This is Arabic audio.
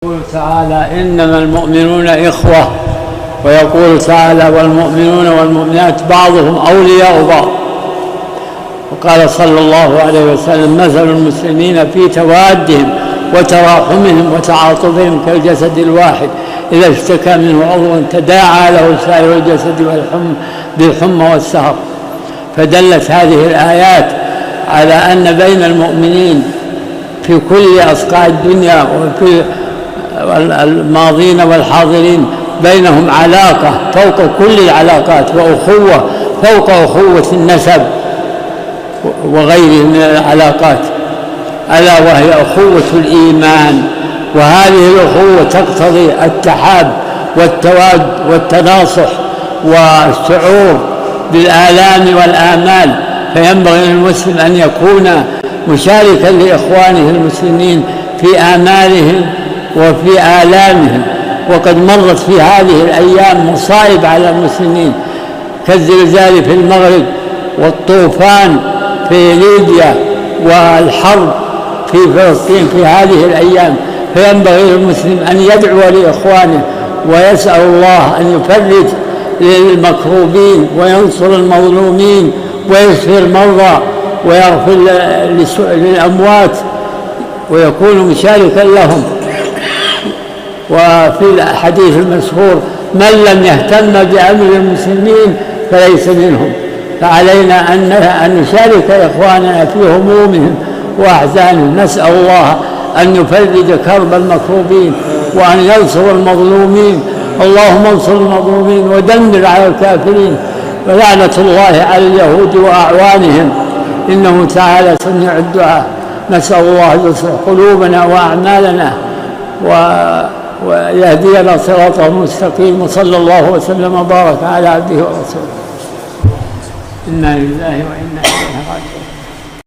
يقول تعالى إنما المؤمنون إخوة، ويقول تعالى والمؤمنون والمؤمنات بعضهم أولياء بعض. وقال صلى الله عليه وسلم مثل المسلمين في توادهم وتراحمهم وتعاطفهم كالجسد الواحد إذا اشتكى منه عضو تداعى له سائر الجسد بالحمى والسهر. فدلت هذه الآيات على أن بين المؤمنين في كل أصقاع الدنيا وفي الماضين والحاضرين بينهم علاقة فوق كل العلاقات، وأخوة فوق أخوة النسب وغيره من العلاقات، ألا وهي أخوة الإيمان. وهذه الأخوة تقتضي التحاب والتواد والتناصح والشعور بالآلام والآمال، فينبغي للمسلم أن يكون مشاركا لإخوانه المسلمين في آمالهم وفي آلامهم. وقد مرت في هذه الأيام مصائب على المسلمين كالزلزال في المغرب والطوفان في ليبيا والحرب في فلسطين في هذه الأيام، فينبغي للمسلم أن يدعو لإخوانه ويسأل الله أن يفرج للمكروبين وينصر المظلومين ويشفي المرضى ويغفر للأموات ويكون مشاركا لهم. وفي الحديث المشهور من لم يهتم بأمر المسلمين فليس منهم. فعلينا أن نشارك إخواننا في همومهم وأحزانهم. نسأل الله أن يفرج كرب المكروبين وأن ينصر المظلومين. اللهم انصر المظلومين ودمر على الكافرين، ولعنة الله على اليهود وأعوانهم، إنه تعالى سميع الدعاء. نسأل الله أن يصلح قلوبنا وأعمالنا ويهدينا صراطه المستقيم. وصلى الله وسلم وبارك على عبده ورسوله. إنا لله وإنا إليه راجعون.